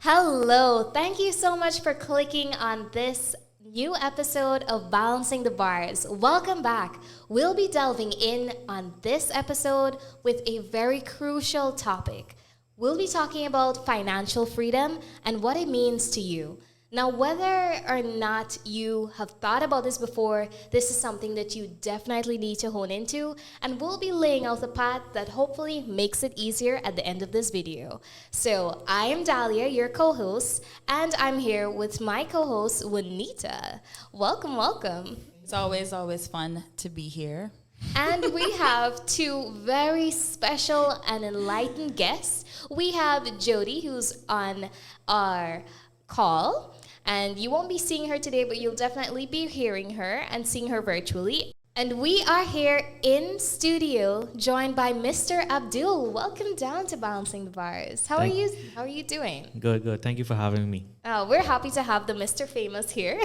Hello, thank you so much for clicking on this new episode of Balancing the Bars. Welcome back. We'll be delving in on this episode with a very crucial topic. We'll be talking about financial freedom and what it means to you. Now, whether or not you have thought about this before, this is something that you definitely need to hone into, and we'll be laying out a path that hopefully makes it easier at the end of this video. So, I am Dahlia, your co-host, and I'm here with my co-host, Juanita. Welcome, welcome. It's always fun to be here. And we have two very special and enlightened guests. We have Jhadee, who's on our call. And you won't be seeing her today, but you'll definitely be hearing her and seeing her virtually. And we are here in studio, joined by Mr. Abdul. Welcome down to Balancing the Bars. How are you doing? Good. Thank you for having me. We're happy to have the Mr. Famous here.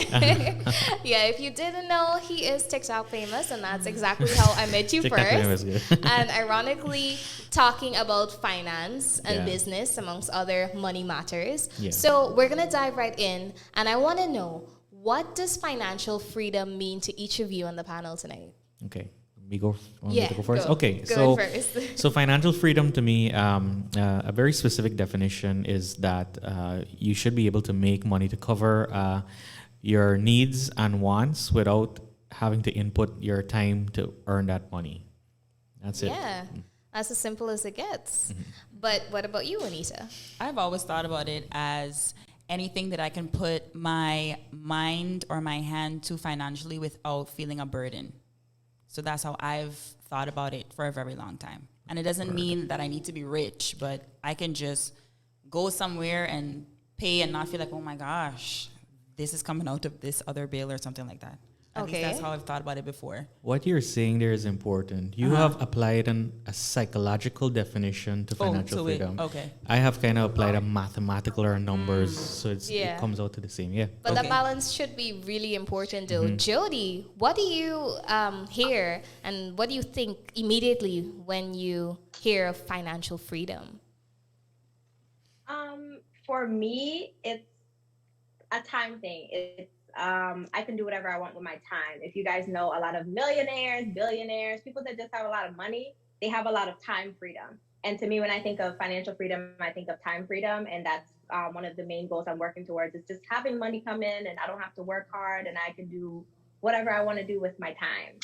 Yeah, if you didn't know, he is TikTok famous, and that's exactly how I met you TikTok famous, first. good. And ironically, talking about finance and business, amongst other money matters. Yeah. So we're going to dive right in, and I want to know, what does financial freedom mean to each of you on the panel tonight? Okay, me go. Want me to go first? Go. Okay, Go first. so financial freedom to me, a very specific definition is that you should be able to make money to cover your needs and wants without having to input your time to earn that money. That's it. Yeah, that's as simple as it gets. But what about you, Anita? I've always thought about it as anything that I can put my mind or my hand to financially without feeling a burden. So that's how I've thought about it for a very long time. And it doesn't mean that I need to be rich, but I can just go somewhere and pay and not feel like, oh my gosh, this is coming out of this other bill or something like that. At least that's how I've thought about it before. What you're saying there is important. You have applied a psychological definition to financial freedom. Okay. I have kind of applied a mathematical or numbers, so it comes out to the same. Yeah. But the balance should be really important, though. Jhadee, what do you hear and what do you think immediately when you hear of financial freedom? For me, it's a time thing. It's I can do whatever I want with my time. If you guys know, a lot of millionaires, billionaires, people that just have a lot of money, they have a lot of time freedom. And to me, when I think of financial freedom, I think of time freedom. And that's one of the main goals I'm working towards, is just having money come in and I don't have to work hard and I can do whatever I want to do with my time.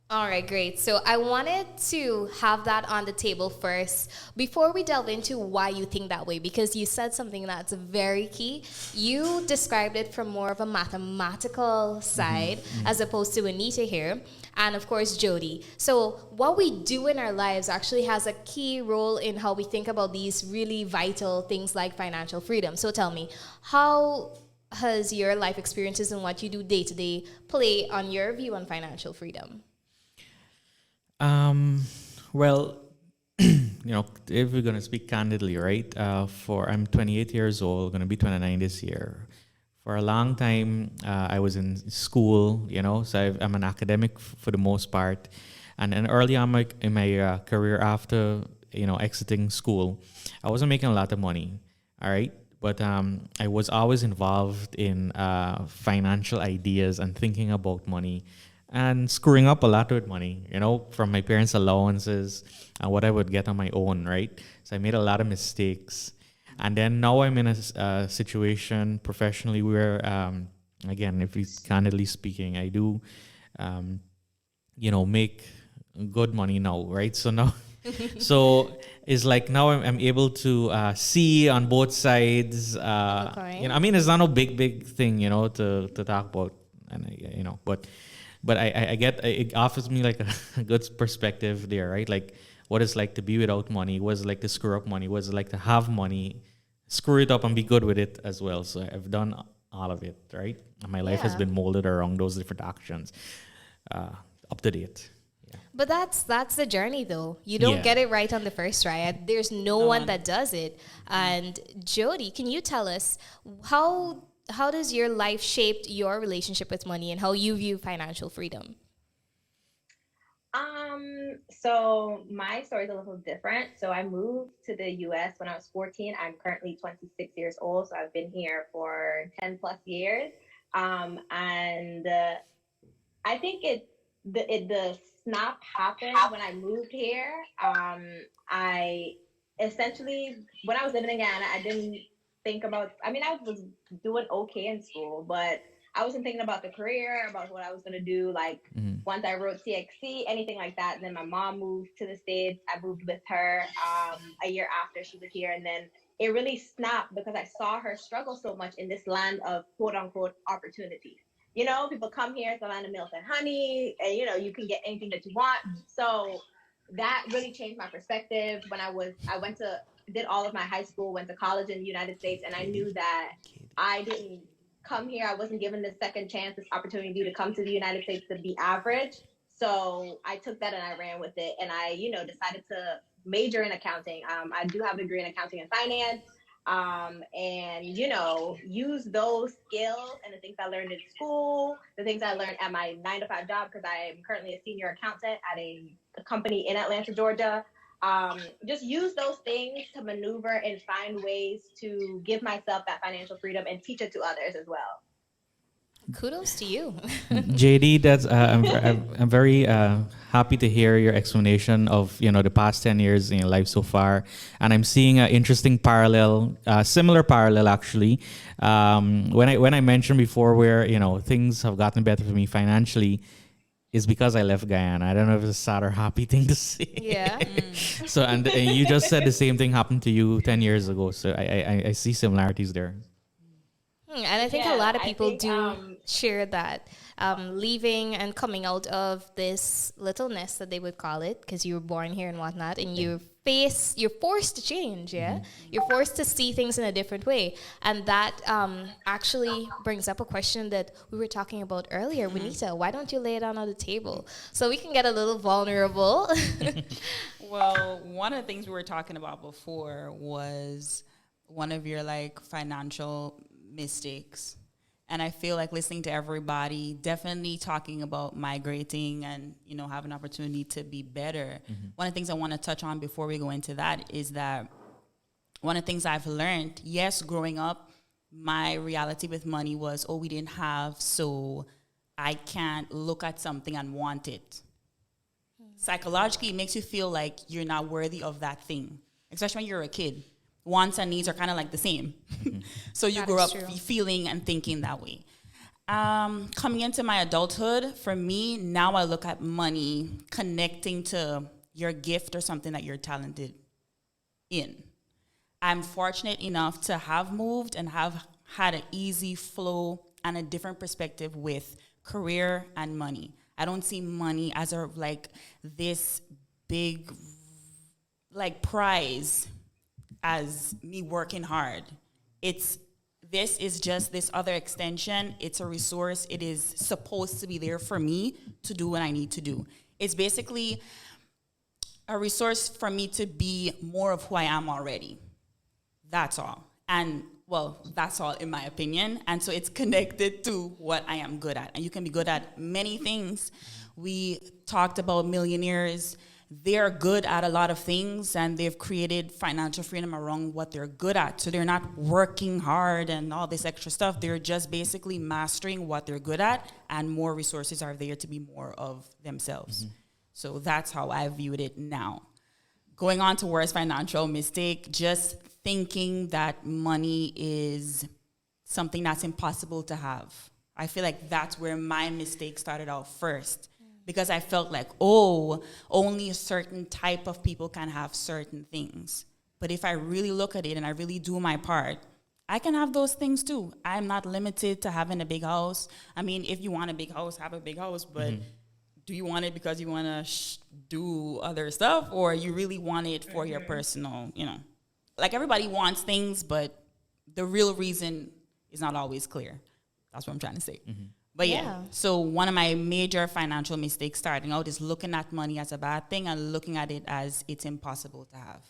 All right, great. So I wanted to have that on the table first before we delve into why you think that way, because you said something that's very key. You described it from more of a mathematical side as opposed to Anita here, and of course Jhadee. So what we do in our lives actually has a key role in how we think about these really vital things like financial freedom. So tell me, how has your life experiences and what you do day to day play on your view on financial freedom? Well, if we're gonna speak candidly, right? I'm 28 years old, gonna be 29 this year. For a long time, I was in school, so I'm an academic for the most part. And early on in my career, after exiting school, I wasn't making a lot of money. All right. But I was always involved in financial ideas and thinking about money, and screwing up a lot with money, from my parents' allowances and what I would get on my own, right? So I made a lot of mistakes. And then now I'm in a situation professionally where, again, if we candidly speaking, I do, make good money now, right? So now, so it's like now I'm able to see on both sides. It's not a big thing, to talk about, and But I get, it offers me like a good perspective there, right? Like what it's like to be without money, what it's like to screw up money, what it's like to have money, screw it up and be good with it as well. So I've done all of it, right? And my life has been molded around those different actions, up to date. Yeah. But that's the journey, though. You don't get it right on the first try. There's no one that does it. And Jhadee, can you tell us how does your life shaped your relationship with money and how you view financial freedom? So my story is a little different. So I moved to the US when I was 14. I'm currently 26 years old, so I've been here for 10 plus years. And I think the snap happened when I moved here. I essentially, when I was living in Ghana, I didn't think about. I mean, I was doing okay in school, but I wasn't thinking about the career, about what I was gonna do. Like once I wrote CXC, anything like that. And then my mom moved to the States. I moved with her a year after she was here, and then it really snapped because I saw her struggle so much in this land of quote unquote opportunities. People come here, it's the land of milk and honey, and you can get anything that you want. So that really changed my perspective when I went to did all of my high school, went to college in the United States, and I knew that I didn't come here. I wasn't given this second chance, this opportunity to come to the United States to be average. So I took that and I ran with it, and I, decided to major in accounting. I do have a degree in accounting and finance. And use those skills and the things I learned in school, the things I learned at my 9 to 5 job, because I am currently a senior accountant at a company in Atlanta, Georgia. Just use those things to maneuver and find ways to give myself that financial freedom and teach it to others as well. Kudos to you. Jhadee, that's I'm very happy to hear your explanation of the past 10 years in your life so far, and I'm seeing an interesting parallel, similar parallel actually. When I mentioned before where things have gotten better for me financially, is because I left Guyana. I don't know if it's a sad or happy thing to say. Yeah. So and you just said the same thing happened to you 10 years ago. So I see similarities there. And I think a lot of people share that, leaving and coming out of this little nest that they would call it, because you were born here and whatnot, and you're forced to change, yeah? You're forced to see things in a different way. And that actually brings up a question that we were talking about earlier. Juanita, why don't you lay it on the table so we can get a little vulnerable? Well, one of the things we were talking about before was one of your financial mistakes. And I feel like listening to everybody, definitely talking about migrating and, have an opportunity to be better. One of the things I want to touch on before we go into that is that one of the things I've learned, yes, growing up, my reality with money was, we didn't have, so I can't look at something and want it. Psychologically, it makes you feel like you're not worthy of that thing, especially when you're a kid. Wants and needs are kind of the same. So you grow up feeling and thinking that way. Coming into my adulthood, for me, now I look at money connecting to your gift or something that you're talented in. I'm fortunate enough to have moved and have had an easy flow and a different perspective with career and money. I don't see money as this big prize as me working hard. This is just this other extension. It's a resource. It is supposed to be there for me to do what I need to do. It's basically a resource for me to be more of who I am already. That's all. And that's all in my opinion. And so it's connected to what I am good at. And you can be good at many things. We talked about millionaires. They're good at a lot of things, and they've created financial freedom around what they're good at. So they're not working hard and all this extra stuff. They're just basically mastering what they're good at, and more resources are there to be more of themselves. So that's how I viewed it now. Going on to worst financial mistake, just thinking that money is something that's impossible to have. I feel like that's where my mistake started out first. Because I felt like, only a certain type of people can have certain things. But if I really look at it and I really do my part, I can have those things too. I'm not limited to having a big house. I mean, if you want a big house, have a big house. But do you want it because you want to do other stuff? Or you really want it for your personal, everybody wants things, but the real reason is not always clear. That's what I'm trying to say. But so one of my major financial mistakes starting out is looking at money as a bad thing and looking at it as it's impossible to have.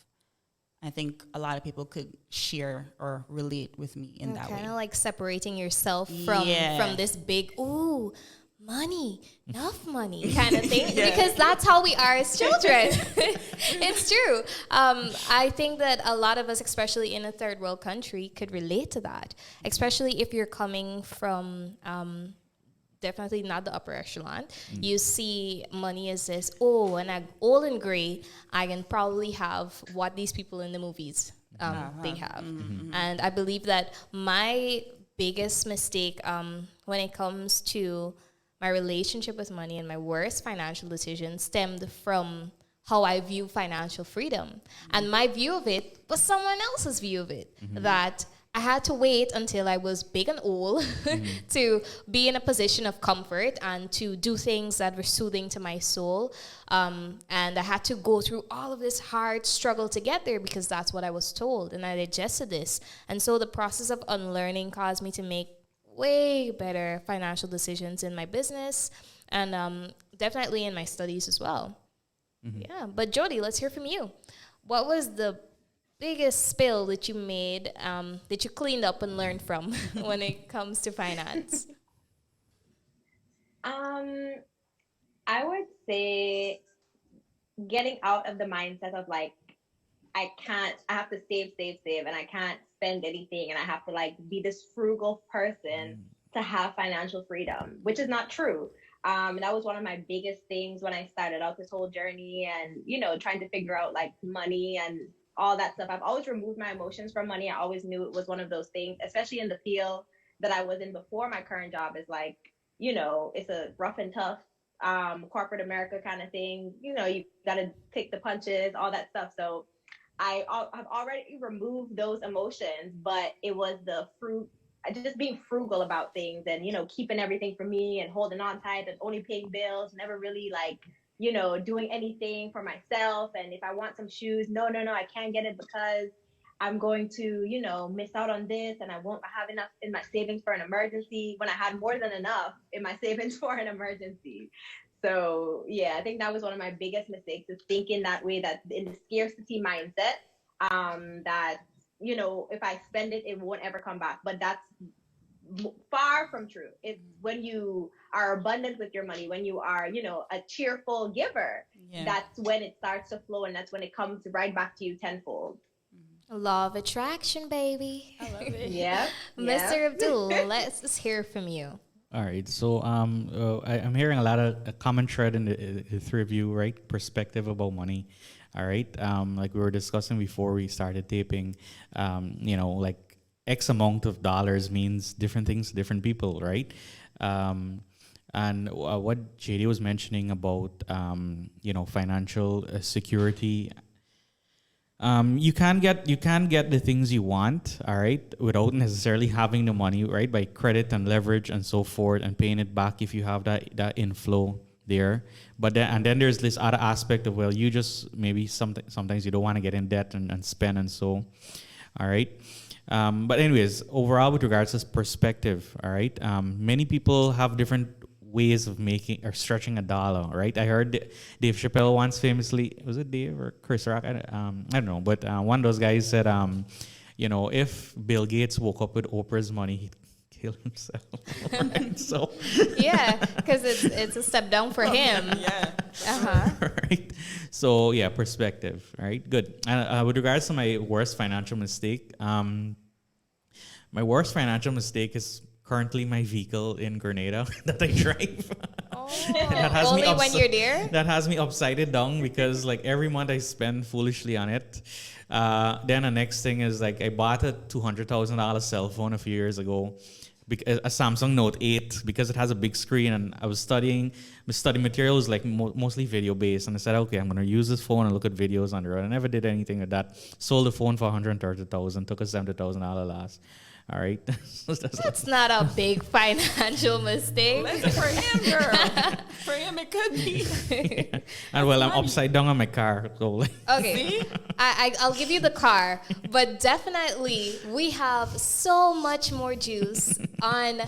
I think a lot of people could share or relate with me in that way. Kind of separating yourself from this big, money, enough money kind of thing, because that's how we are as children. It's true. I think that a lot of us, especially in a third world country, could relate to that, especially if you're coming from definitely not the upper echelon. You see money as this, when I'm old and gray, I can probably have what these people in the movies they have. And I believe that my biggest mistake when it comes to my relationship with money and my worst financial decision stemmed from how I view financial freedom. And my view of it was someone else's view of it, that I had to wait until I was big and old to be in a position of comfort and to do things that were soothing to my soul. And I had to go through all of this hard struggle to get there because that's what I was told. And I digested this. And so the process of unlearning caused me to make way better financial decisions in my business and definitely in my studies as well. Yeah, but Jhadee, let's hear from you. What was the biggest spill that you made, that you cleaned up and learned from when it comes to finance? I would say getting out of the mindset of like, I have to save, and I can't spend anything, and I have to like be this frugal person to have financial freedom, which is not true. That was one of my biggest things when I started out this whole journey and, trying to figure out like money and all that stuff. I've always removed my emotions from money. I always knew it was one of those things, especially in the field that I was in before my current job is like, it's a rough and tough corporate America kind of thing. You got to take the punches, all that stuff. So I have already removed those emotions, but it was just being frugal about things and, keeping everything for me and holding on tight and only paying bills, never really like, doing anything for myself. And if I want some shoes, no, I can't get it because I'm going to, miss out on this and I won't have enough in my savings for an emergency when I had more than enough in my savings for an emergency. So yeah, I think that was one of my biggest mistakes, is thinking that way, that in the scarcity mindset, that, if I spend it, it won't ever come back. But that's far from true. It's when you are abundant with your money, when you are, a cheerful giver, that's when it starts to flow, and that's when it comes right back to you tenfold. Law of attraction, baby. I love it. Yeah. Mr. Abdul, let's hear from you. All right, so I'm hearing a lot of a common thread in the three of you, right? Perspective about money. All right, like we were discussing before we started taping, like X amount of dollars means different things to different people, right? And what Jhadee was mentioning about, financial security. You can get the things you want, all right, without necessarily having the money, right? By credit and leverage and so forth, and paying it back if you have that inflow there. But then there's this other aspect of, well, you just maybe sometimes you don't want to get in debt and spend and so, all right. But anyways, overall, with regards to perspective, all right, many people have different ways of making or stretching a dollar, right? I heard Dave Chappelle once famously, was it Dave or Chris Rock? I don't know, but one of those guys said, if Bill Gates woke up with Oprah's money, he'd kill himself. Right? So yeah, because it's a step down for him. Yeah. Right. So yeah, perspective. Right. Good. With regards to my worst financial mistake, my worst financial mistake is currently my vehicle in Grenada that I drive. That has only when you're there? That has me upside down because like every month I spend foolishly on it. Then the next thing is like I bought a $200,000 cell phone a few years ago, a Samsung Note 8, because it has a big screen, and I was studying. My study material was like mostly video based, and I said, okay, I'm gonna use this phone and look at videos on the road. I never did anything with that. Sold the phone for $130,000, took a $70,000 loss. All right. That's not a big financial mistake. Listen, for him, girl. For him, it could be. And well, I'm upside down on my car. So okay. I'll give you the car, but definitely we have so much more juice on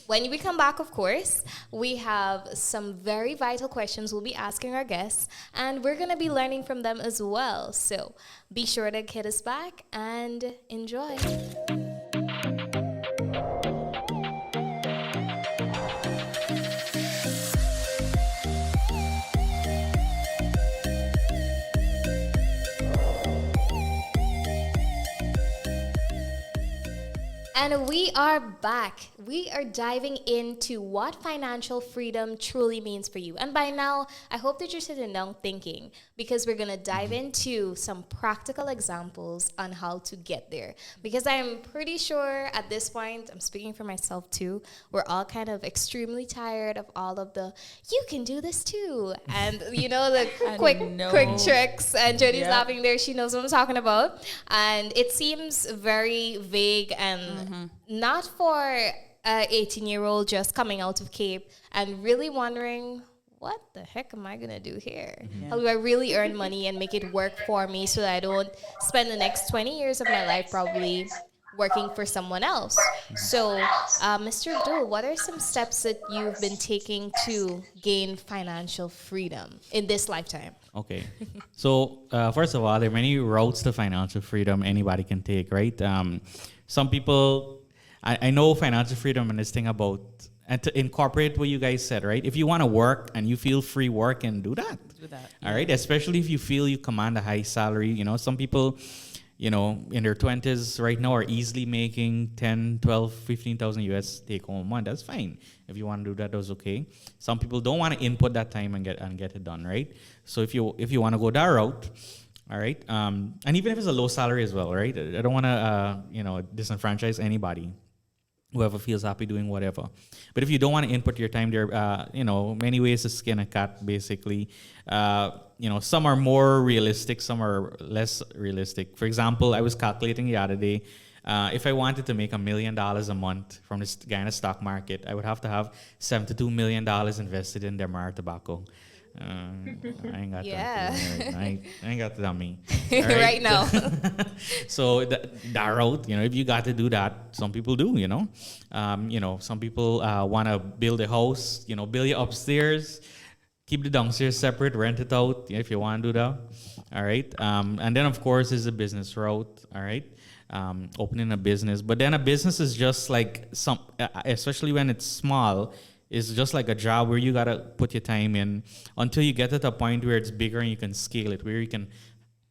when we come back, of course. We have some very vital questions we'll be asking our guests, and we're going to be learning from them as well. So be sure to hit us back and enjoy. And we are back. We are diving into what financial freedom truly means for you. And by now, I hope that you're sitting down thinking, because we're going to dive into some practical examples on how to get there. Because I'm pretty sure at this point, I'm speaking for myself too, we're all kind of extremely tired of all of the, you can do this too. And the quick tricks. And Jhadee's laughing there. She knows what I'm talking about. And it seems very vague and not for an 18-year-old just coming out of Cape and really wondering, what the heck am I going to do here? How do I really earn money and make it work for me so that I don't spend the next 20 years of my life probably working for someone else? So, Mr. Abdul, what are some steps that you've been taking to gain financial freedom in this lifetime? Okay. So, first of all, there are many routes to financial freedom anybody can take, right? Some people, I know financial freedom and this thing about, and to incorporate what you guys said, right? If you want to work and you feel free working, do that. All right? Especially if you feel you command a high salary. Some people, in their 20s right now are easily making 10, 12, 15,000 US take home month. That's fine. If you want to do that, that's okay. Some people don't want to input that time and get it done, right? So if you want to go that route, all right, and even if it's a low salary as well, right? I don't want to disenfranchise anybody, whoever feels happy doing whatever. But if you don't want to input your time, there many ways to skin a cat, basically. Some are more realistic, some are less realistic. For example, I was calculating the other day, if I wanted to make $1 million a month from this guy in the stock market, I would have to have $72 million invested in Demer tobacco. I ain't got that. I ain't got that on me. Right now. So that route, if you got to do that, some people do, some people want to build a house, build it upstairs, keep the downstairs separate, rent it out, if you want to do that. All right. And then of course is the business route. All right. Opening a business, but then a business is just like especially when it's small, it's just like a job where you got to put your time in until you get to the point where it's bigger and you can scale it, where you can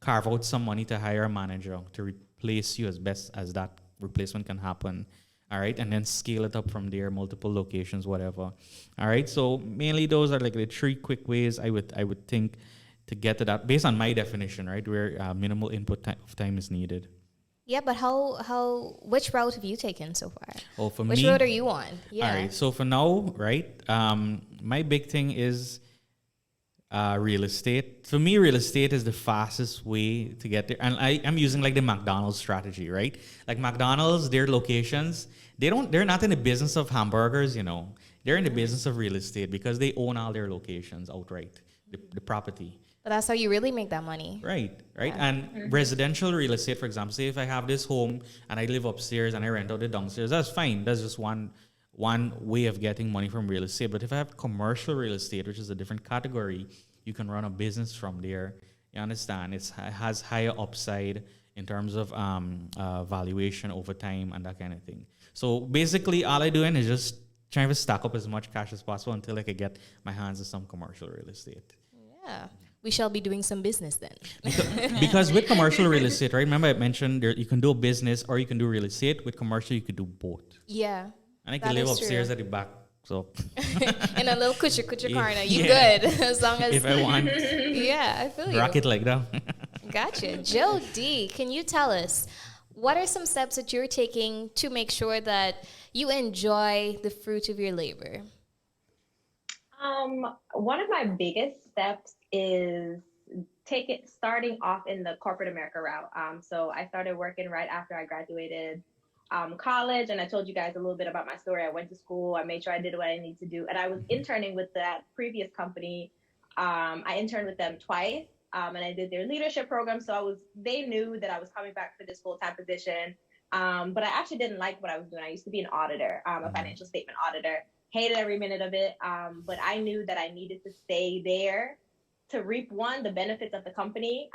carve out some money to hire a manager to replace you as best as that replacement can happen. All right. And then scale it up from there, multiple locations, whatever. All right. So mainly those are like the 3 quick ways I would think to get to that based on my definition, right? Where minimal input of time is needed. Yeah, but which route have you taken so far? Oh, for which me, route are you on? Yeah. All right. So for now, right, my big thing is real estate. For me, real estate is the fastest way to get there. And I'm using like the McDonald's strategy, right? Like McDonald's, their locations, they're not in the business of hamburgers, They're in the business of real estate because they own all their locations outright, the property. But that's how you really make that money. Right. Yeah. And residential real estate, for example, say if I have this home and I live upstairs and I rent out the downstairs, that's fine. That's just one way of getting money from real estate. But if I have commercial real estate, which is a different category, you can run a business from there. You understand? It has higher upside in terms of valuation over time and that kind of thing. So basically, all I'm doing is just trying to stack up as much cash as possible until I can get my hands on some commercial real estate. Yeah. We shall be doing some business then. Because with commercial real estate, right? Remember I mentioned you can do a business or you can do real estate. With commercial, you could do both. Yeah. And I can live upstairs at the back. So in a little kucha corner. You good. As long as if I want. Yeah, I feel you. Rock it like that. Gotcha. Jhadee, can you tell us what are some steps that you're taking to make sure that you enjoy the fruit of your labor? One of my biggest steps is starting off in the corporate America route. So I started working right after I graduated college, and I told you guys a little bit about my story. I went to school, I made sure I did what I need to do, and I was interning with that previous company. I interned with them twice, and I did their leadership program. So they knew that I was coming back for this full-time position, but I actually didn't like what I was doing. I used to be an auditor, a financial statement auditor. Hated every minute of it, but I knew that I needed to stay there to reap the benefits of the company.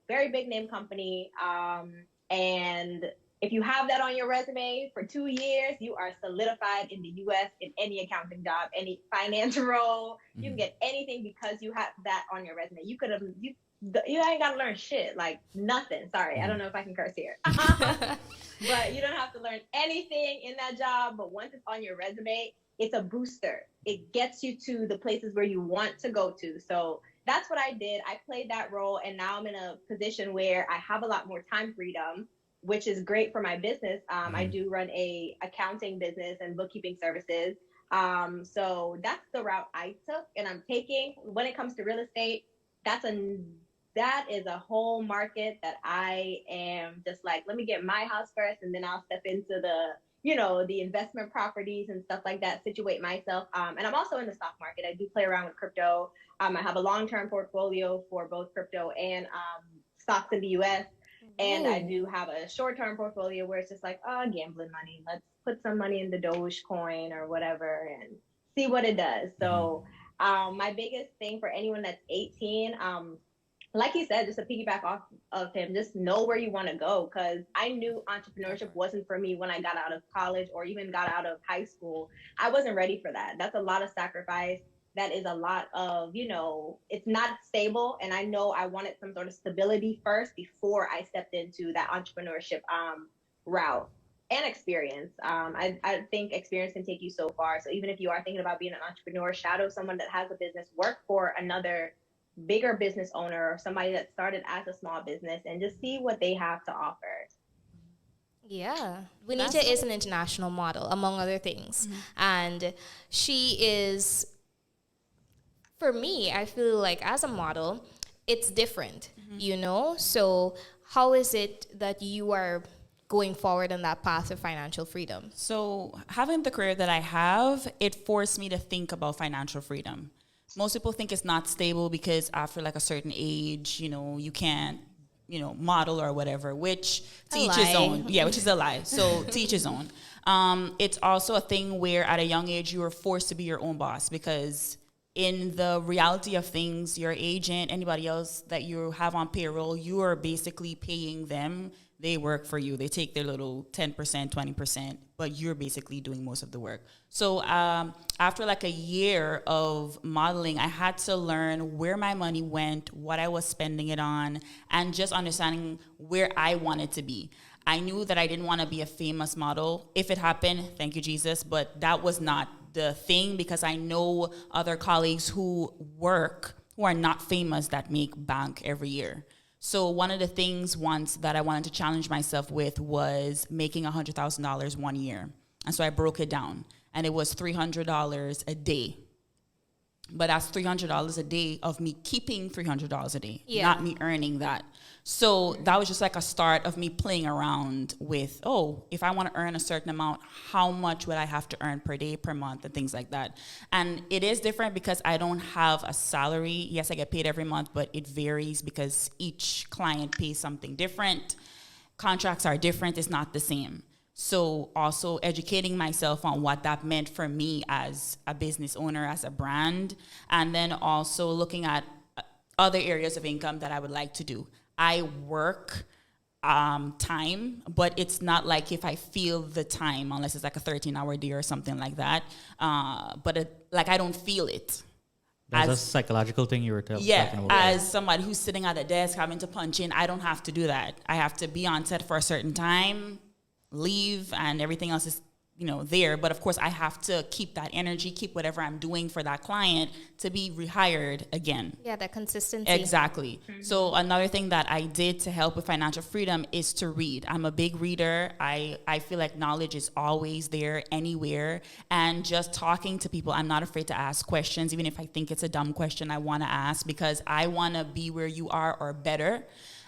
Very big name company, and if you have that on your resume for 2 years, you are solidified in the U.S. in any accounting job, any finance role. You can get anything because you have that on your resume. you ain't got to learn shit, like nothing. Sorry, I don't know if I can curse here. But you don't have to learn anything in that job. But once it's on your resume, it's a booster. It gets you to the places where you want to go to. So that's what I did. I played that role, and now I'm in a position where I have a lot more time freedom, which is great for my business. I do run a accounting business and bookkeeping services. So that's the route I took and I'm taking. When it comes to real estate, that is a whole market that I am just like, let me get my house first, and then I'll step into the investment properties and stuff like that, situate myself. And I'm also in the stock market. I do play around with crypto. I have a long-term portfolio for both crypto and stocks in the US. And I do have a short-term portfolio where it's just like, gambling money. Let's put some money in the Dogecoin or whatever and see what it does. So my biggest thing for anyone that's 18, like he said, just to piggyback off of him, just know where you want to go. Because I knew entrepreneurship wasn't for me when I got out of college or even got out of high school. I wasn't ready for that. That's a lot of sacrifice. That is a lot of, it's not stable. And I know I wanted some sort of stability first before I stepped into that entrepreneurship route and experience. I think experience can take you so far. So even if you are thinking about being an entrepreneur, shadow someone that has a business, work for another bigger business owner or somebody that started as a small business, and just see what they have to offer. Yeah. Juanita is an international model, among other things. And she is, for me, I feel like as a model, it's different, So how is it that you are going forward on that path of financial freedom? So having the career that I have, it forced me to think about financial freedom. Most people think it's not stable because after like a certain age, you can't, model or whatever, which to each his own. Yeah, which is a lie. So to each his own. It's also a thing where at a young age, you are forced to be your own boss, because in the reality of things, your agent, anybody else that you have on payroll, you are basically paying them. They work for you. They take their little 10%, 20%, but you're basically doing most of the work. So after like a year of modeling, I had to learn where my money went, what I was spending it on, and just understanding where I wanted to be. I knew that I didn't want to be a famous model. If it happened, thank you, Jesus, but that was not the thing, because I know other colleagues who are not famous that make bank every year. So one of the things once that I wanted to challenge myself with was making $100,000 one year. And so I broke it down, and it was $300 a day. But that's $300 a day of me keeping $300 a day, not me earning that. So that was just like a start of me playing around with, if I want to earn a certain amount, how much would I have to earn per day, per month, and things like that. And it is different because I don't have a salary. Yes, I get paid every month, but it varies because each client pays something different. Contracts are different. It's not the same. So also educating myself on what that meant for me as a business owner, as a brand, and then also looking at other areas of income that I would like to do. I work time, but it's not like if I feel the time, unless it's like a 13-hour day or something like that. But I don't feel it. That's a psychological thing you were talking about. As somebody who's sitting at a desk having to punch in, I don't have to do that. I have to be on set for a certain time, leave, and everything else is there. But of course I have to keep that energy, keep whatever I'm doing for that client to be rehired again. Yeah, that consistency. Exactly. So another thing that I did to help with financial freedom is to read. I'm a big reader. I feel like knowledge is always there, anywhere. And just talking to people, I'm not afraid to ask questions, even if I think it's a dumb question I want to ask, because I want to be where you are or better.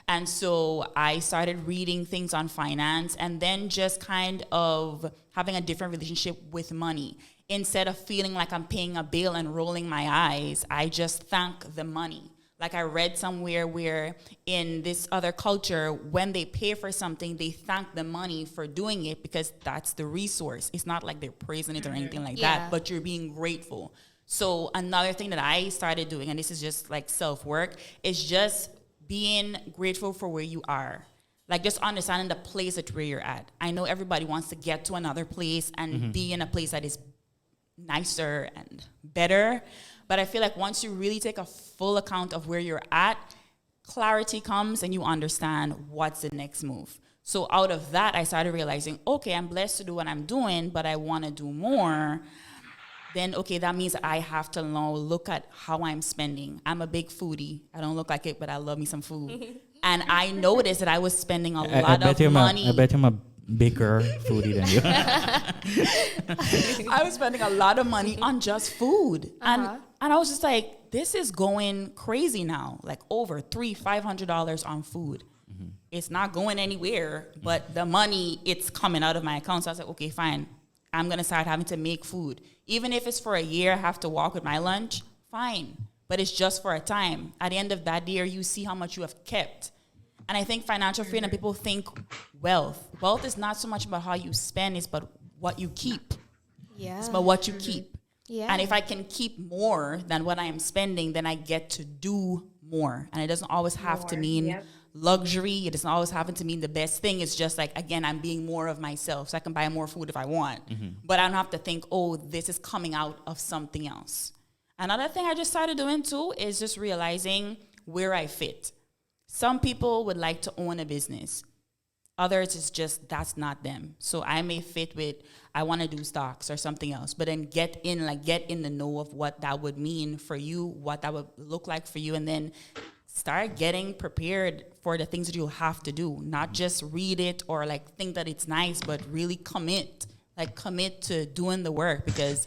And so I started reading things on finance, and then just kind of having a different relationship with money. Instead of feeling like I'm paying a bill and rolling my eyes, I just thank the money. Like I read somewhere where in this other culture, when they pay for something, they thank the money for doing it because that's the resource. It's not like they're praising it or anything like that, but you're being grateful. So another thing that I started doing, and this is just like self-work, is just being grateful for where you are. Like just understanding the place that where you're at. I know everybody wants to get to another place and be in a place that is nicer and better. But I feel like once you really take a full account of where you're at, clarity comes and you understand what's the next move. So out of that, I started realizing, okay, I'm blessed to do what I'm doing, but I want to do more. Then, okay, that means I have to now look at how I'm spending. I'm a big foodie. I don't look like it, but I love me some food. And I noticed that I was spending a lot of money. I bet I'm a bigger foodie than you. I was spending a lot of money on just food. And I was just like, this is going crazy now. Like over $500 on food. Mm-hmm. It's not going anywhere, but the money, it's coming out of my account. So I was like, okay, fine. I'm going to start having to make food. Even if it's for a year, I have to walk with my lunch, fine. But it's just for a time. At the end of that year, you see how much you have kept. And I think financial freedom, people think wealth. Wealth is not so much about how you spend, it's about what you keep. Yeah. It's about what you keep. Yeah. And if I can keep more than what I am spending, then I get to do more. And it doesn't always have to mean luxury. It doesn't always have to mean the best thing. It's just like, again, I'm being more of myself. So I can buy more food if I want. Mm-hmm. But I don't have to think, oh, this is coming out of something else. Another thing I just started doing too is just realizing where I fit. Some people would like to own a business. Others, it's just, that's not them. So I may fit with, I want to do stocks or something else, but then get in the know of what that would mean for you, what that would look like for you, and then start getting prepared for the things that you have to do. Not just read it or like think that it's nice, but really commit to doing the work. Because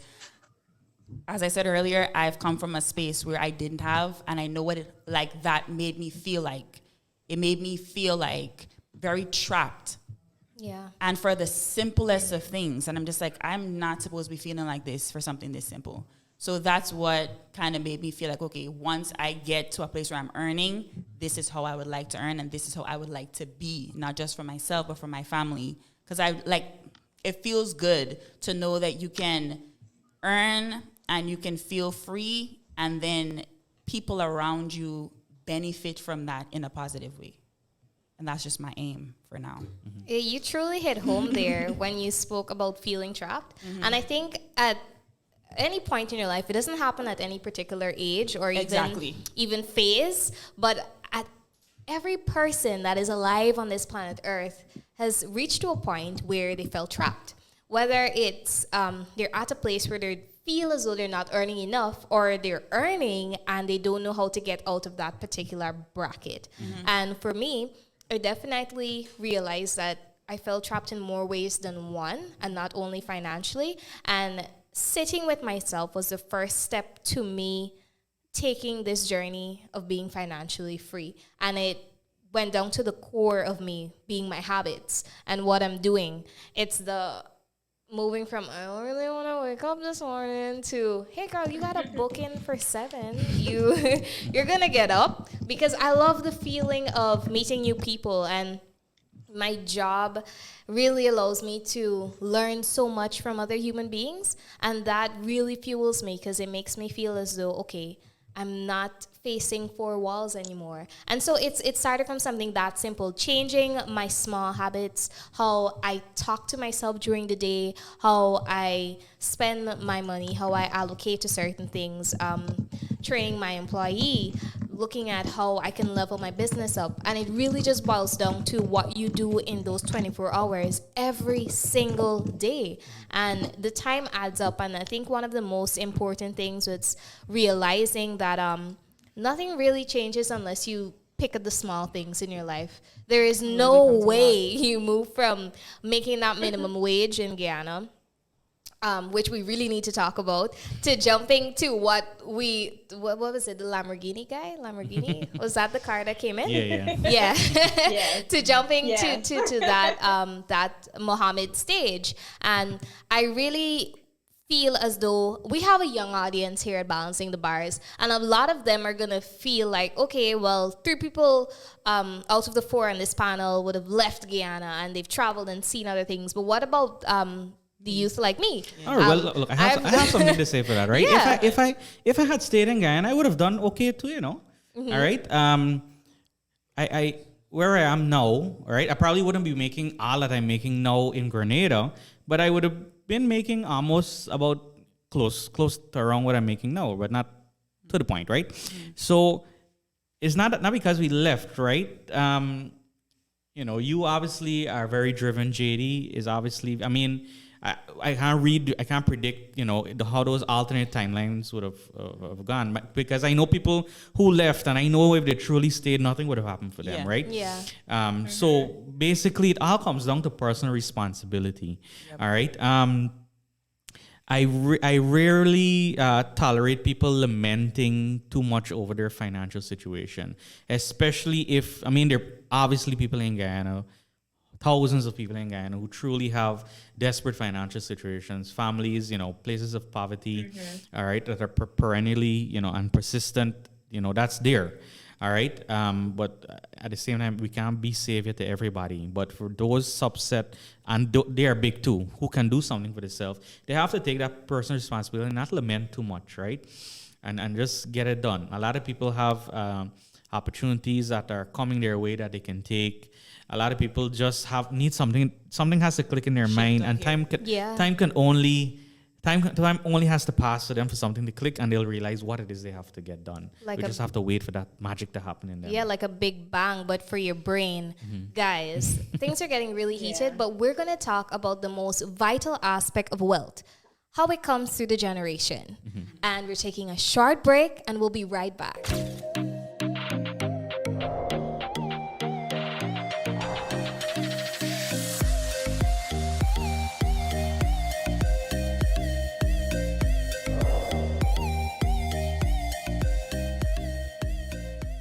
as I said earlier, I've come from a space where I didn't have, and I know what it like that made me feel like. It made me feel like very trapped. Yeah. And for the simplest of things. And I'm just like, I'm not supposed to be feeling like this for something this simple. So that's what kind of made me feel like, okay, once I get to a place where I'm earning, this is how I would like to earn, and this is how I would like to be, not just for myself, but for my family. Because it feels good to know that you can earn and you can feel free, and then people around you benefit from that in a positive way. And that's just my aim for now. Mm-hmm. You truly hit home there when you spoke about feeling trapped. Mm-hmm. And I think at any point in your life, it doesn't happen at any particular age or even phase, but at every person that is alive on this planet Earth has reached to a point where they felt trapped. Whether it's they're at a place where they feel as though they're not earning enough, or they're earning and they don't know how to get out of that particular bracket. Mm-hmm. And for me, I definitely realized that I felt trapped in more ways than one, and not only financially. And sitting with myself was the first step to me taking this journey of being financially free. And it went down to the core of me being my habits and what I'm doing. It's the moving from, I don't really want to wake up this morning, to, hey girl, you got a booking for 7. You're going to get up, because I love the feeling of meeting new people. And my job really allows me to learn so much from other human beings. And that really fuels me, because it makes me feel as though, okay, I'm not facing 4 walls anymore. And so it started from something that simple, changing my small habits, how I talk to myself during the day, how I spend my money, how I allocate to certain things, training my employee, looking at how I can level my business up. And it really just boils down to what you do in those 24 hours every single day. And the time adds up. And I think one of the most important things is realizing that nothing really changes unless you pick up the small things in your life. There is no way you move from making that minimum wage in Guyana, which we really need to talk about, to jumping to what was it, the Lamborghini guy? Lamborghini? Was that the car that came in? Yeah. Yeah. To jumping to that Mohammed stage. And I really feel as though we have a young audience here at Balancing the Bars, and a lot of them are going to feel like, okay, well, 3 people out of the 4 on this panel would have left Guyana and they've traveled and seen other things. But what about the youth like me? All right, well, look, I have something to say for that, right? Yeah. If I had stayed in Guyana, I would have done okay too, you know. Mm-hmm. All right. I where I am now, all right, I probably wouldn't be making all that I'm making now in Grenada, but I would have been making almost about close to around what I'm making now, but not to the point, right? Mm-hmm. So it's not because we left, right? You obviously are very driven. JD is obviously, I mean, I can't predict, how those alternate timelines would have gone, because I know people who left, and I know if they truly stayed, nothing would have happened for them, Yeah. right? Yeah. So basically, it all comes down to personal responsibility. Yep. All right. I rarely tolerate people lamenting too much over their financial situation, especially if, I mean, there are obviously people in Guyana, thousands of people in Guyana who truly have desperate financial situations, families, places of poverty, all right, that are perennially, and persistent, that's there. All right. But at the same time, we can't be savior to everybody. But for those subset, and they are big too, who can do something for themselves, they have to take that personal responsibility and not lament too much, right? And just get it done. A lot of people have opportunities that are coming their way that they can take. A lot of people just need something. Something has to click in their mind, and time only has to pass for them for something to click, and they'll realize what it is they have to get done. We just have to wait for that magic to happen in them. Yeah, like a big bang, but for your brain. Guys, things are getting really heated, but we're going to talk about the most vital aspect of wealth, how it comes through the generation. And we're taking a short break, and we'll be right back.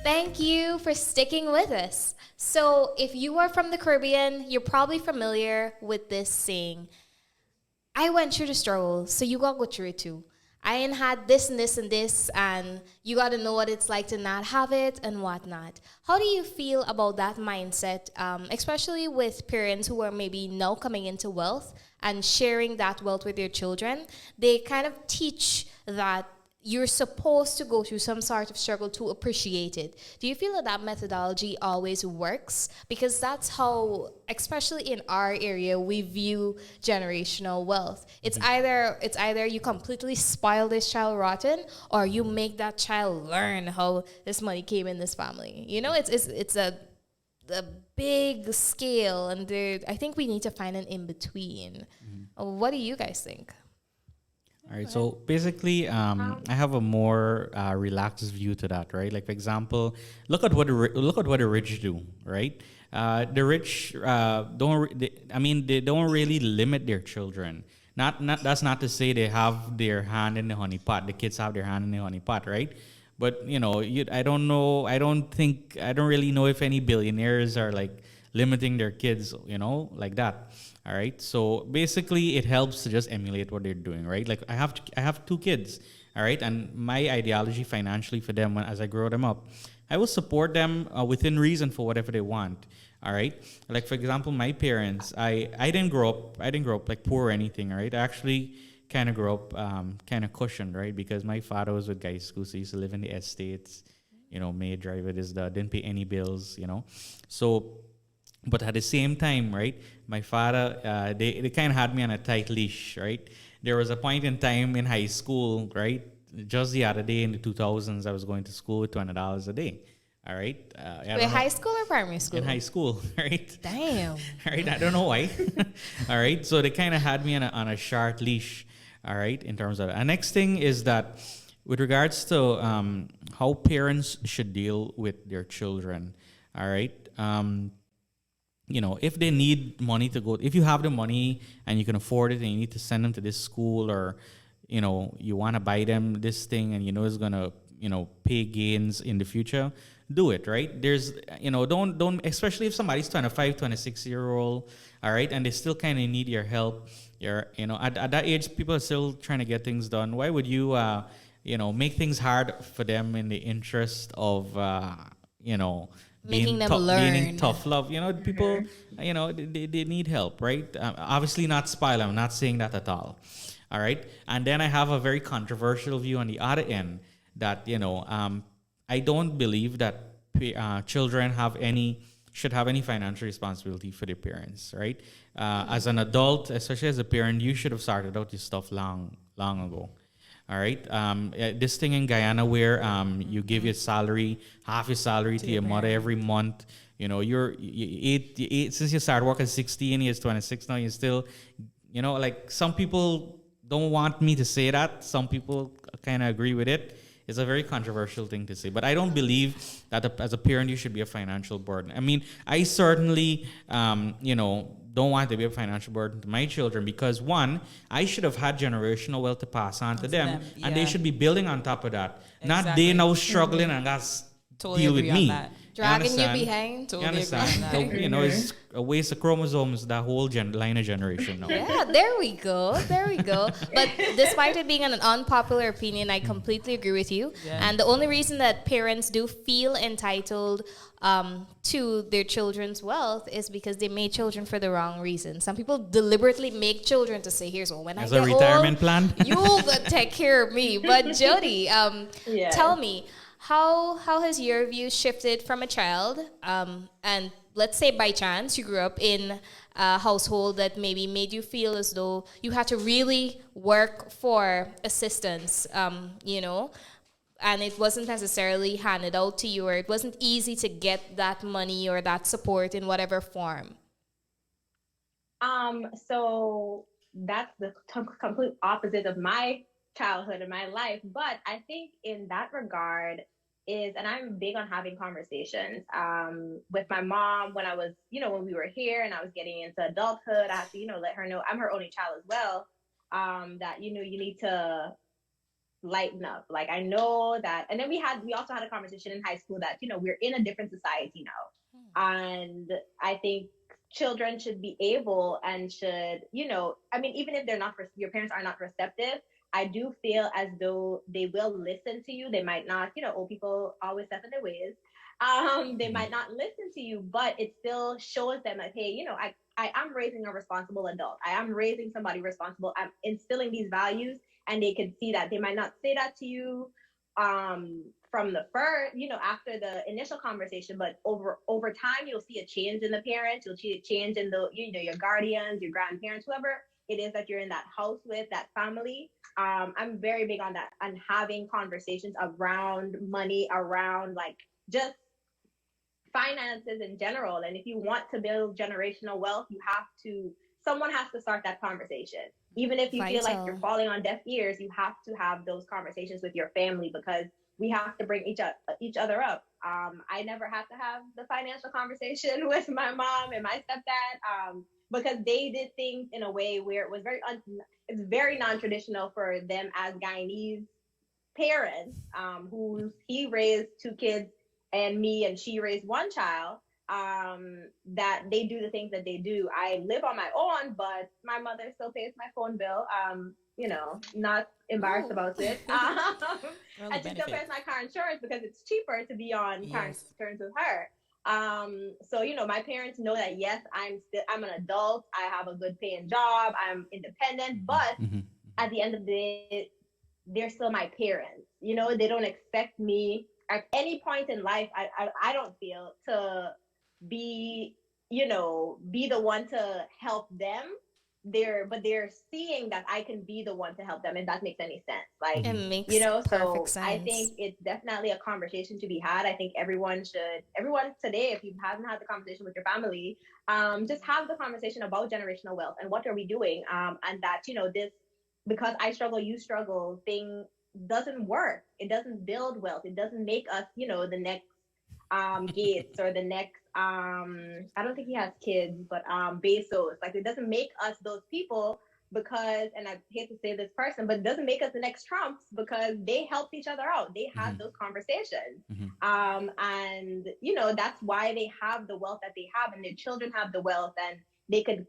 Thank you for sticking with us. So, if you are from the Caribbean, you're probably familiar with this saying, I went through the struggle, so you gotta go through it too. I ain't had this and this and this, and you gotta know what it's like to not have it and whatnot. How do you feel about that mindset, especially with parents who are maybe now coming into wealth and sharing that wealth with their children? They kind of teach that you're supposed to go through some sort of struggle to appreciate it. Do you feel that that methodology always works? Because that's how, especially in our area, we view generational wealth. It's either you completely spoil this child rotten, or you make that child learn how this money came in this family. It's a big scale, and I think we need to find an in between. What do you guys think? All right, so basically, I have a more relaxed view to that, right? Like, for example, look at what the rich do, right? The rich they don't really limit their children. That's not to say they have their hand in the honey pot. The kids have their hand in the honey pot, right? But I don't know. I don't really know if any billionaires are like limiting their kids, like that. All right. So basically, it helps to just emulate what they're doing, right? Like I have 2 kids, all right, and my ideology financially for them, as I grow them up, I will support them within reason for whatever they want. All right. Like for example, my parents, I didn't grow up like poor or anything. All right. I actually kind of grew up kind of cushioned, right? Because my father was with guy school, so he used to live in the estates, maid driver, didn't pay any bills, So. But at the same time, right, my father, they kind of had me on a tight leash, right? There was a point in time in high school, right? Just the other day in the 2000s, I was going to school with $20 a day, all right? Wait, high school or primary school? In high school, right? Damn. All right, I don't know why. All right, so they kind of had me on a short leash, all right, in terms of that. The next thing is that with regards to how parents should deal with their children, all right? If they need money to go, if you have the money and you can afford it and you need to send them to this school, or, you want to buy them this thing and it's going to, pay gains in the future, do it, right? There's, don't, especially if somebody's 25, 26-year-old, all right, and they still kind of need your help. At that age, people are still trying to get things done. Why would you, make things hard for them in the interest of, making them learn. Gaining tough love. People, they need help, right? Obviously not spoil. I'm not saying that at all. All right. And then I have a very controversial view on the other end that, I don't believe that children should have any financial responsibility for their parents, right? As an adult, especially as a parent, you should have started out your stuff long ago. All right. This thing in Guyana where you give your salary, half your salary to your mother every month. You know, you ate since you started working at 16, you're 26 now. You're still, you know, like some people don't want me to say that. Some people kind of agree with it. It's a very controversial thing to say, but I don't believe that as a parent you should be a financial burden. I mean, I certainly, you know, don't want to be a financial burden to my children because one, I should have had generational wealth to pass on to them, and they should be building on top of that. Not they now struggling and that's Totally deal with agree on me. that. Dragging you understand? behind. Totally You agree on understand? that. So, you know, it's a waste of chromosomes, that whole line of generation now. Yeah, there we go. There we go. But despite it being an unpopular opinion, I completely agree with you. Yeah. And the only reason that parents do feel entitled to their children's wealth is because they made children for the wrong reason. Some people deliberately make children to say, here's, well, when As I a get retirement old, plan? you'll take care of me. But Jhadee, Yeah. tell me, how has your view shifted from a child? And let's say by chance you grew up in a household that maybe made you feel as though you had to really work for assistance, you know, and it wasn't necessarily handed out to you, or it wasn't easy to get that money or that support in whatever form. So that's the complete opposite of my childhood and my life. But I think in that regard is, and I'm big on having conversations with my mom when I was, you know, when we were here and I was getting into adulthood. I had to, you know, let her know I'm her only child as well. That, you know, you need to lighten up. Like I know that, and then we also had a conversation in high school that, you know, we're in a different society now. And I think children should be able and should, you know, I mean, even if they're not, your parents are not receptive, I do feel as though they will listen to you. They might not, you know, old people always set in their ways. They might not listen to you, but it still shows them like, hey, you know, I am raising a responsible adult. I am raising somebody responsible. I'm instilling these values, and they can see that. They might not say that to you from the first, you know, after the initial conversation, but over time, you'll see a change in the parents. You'll see a change in the, you know, your guardians, your grandparents, whoever it is that you're in that house with, that family. I'm very big on that, on having conversations around money, around like just finances in general. And if you want to build generational wealth, someone has to start that conversation. Even if you feel like you're falling on deaf ears, you have to have those conversations with your family, because we have to bring each other up. I never had to have the financial conversation with my mom and my stepdad because they did things in a way where it was it's very non-traditional for them as Guyanese parents, who he raised 2 kids and me, and she raised 1 child. That they do the things that they do. I live on my own, but my mother still pays my phone bill. You know, not embarrassed about it. And she still pays my car insurance because it's cheaper to be on car insurance with her. So you know, my parents know that yes, I'm an adult. I have a good paying job. I'm independent, but at the end of the day, they're still my parents. You know, they don't expect me at any point in life. I don't feel to be the one to help them. They're seeing that I can be the one to help them, if that makes any sense. Like, It makes you know, perfect so sense. I think it's definitely a conversation to be had. I think everyone today, if you haven't had the conversation with your family, just have the conversation about generational wealth and what are we doing, and that, you know, this because I struggle, you struggle thing doesn't work. It doesn't build wealth. It doesn't make us, you know, the next Gates or the next I don't think he has kids, but Bezos. Like, it doesn't make us those people, because, and I hate to say this person, but it doesn't make us the next Trumps, because they helped each other out. They had those conversations. And you know, that's why they have the wealth that they have, and their children have the wealth, and they could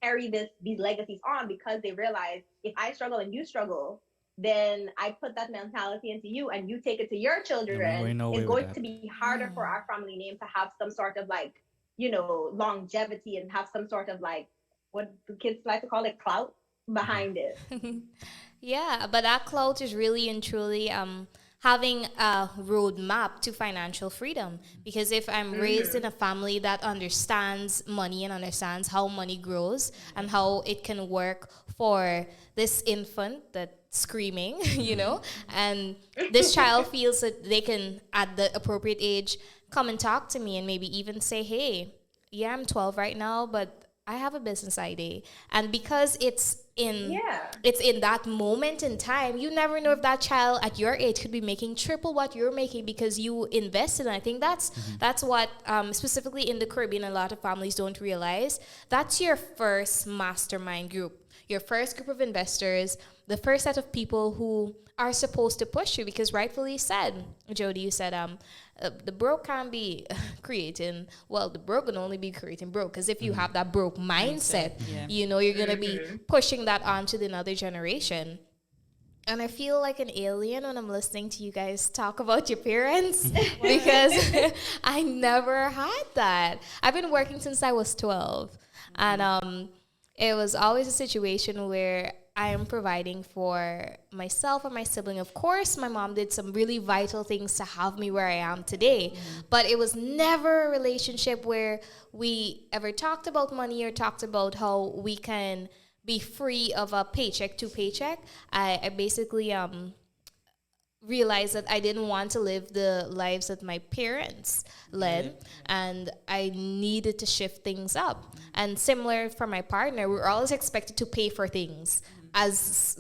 carry these legacies on, because they realize, if I struggle and you struggle, then I put that mentality into you, and you take it to your children. It's going to be harder for our family name to have some sort of, like, you know, longevity, and have some sort of, like, what the kids like to call it, clout behind it. Yeah, but that clout is really and truly having a roadmap to financial freedom. Because if I'm raised in a family that understands money and understands how money grows and how it can work for this infant that's screaming, and this child feels that they can, at the appropriate age, come and talk to me and maybe even say, hey, yeah, I'm 12 right now, but I have a business idea. And because it's in that moment in time, you never know if that child at your age could be making triple what you're making because you invested. And I think that's what specifically in the Caribbean, a lot of families don't realize. That's your first mastermind group, your first group of investors, the first set of people who are supposed to push you. Because rightfully said, Jhadee, you said the broke can't be creating, well, the broke can only be creating broke. Because if you have that broke mindset, you're going to be pushing that on to the another generation. And I feel like an alien when I'm listening to you guys talk about your parents because I never had that. I've been working since I was 12. And it was always a situation where I am providing for myself and my sibling. Of course, my mom did some really vital things to have me where I am today. But it was never a relationship where we ever talked about money or talked about how we can be free of a paycheck to paycheck. I basically realized that I didn't want to live the lives that my parents led, and I needed to shift things up. And similar for my partner, we were always expected to pay for things as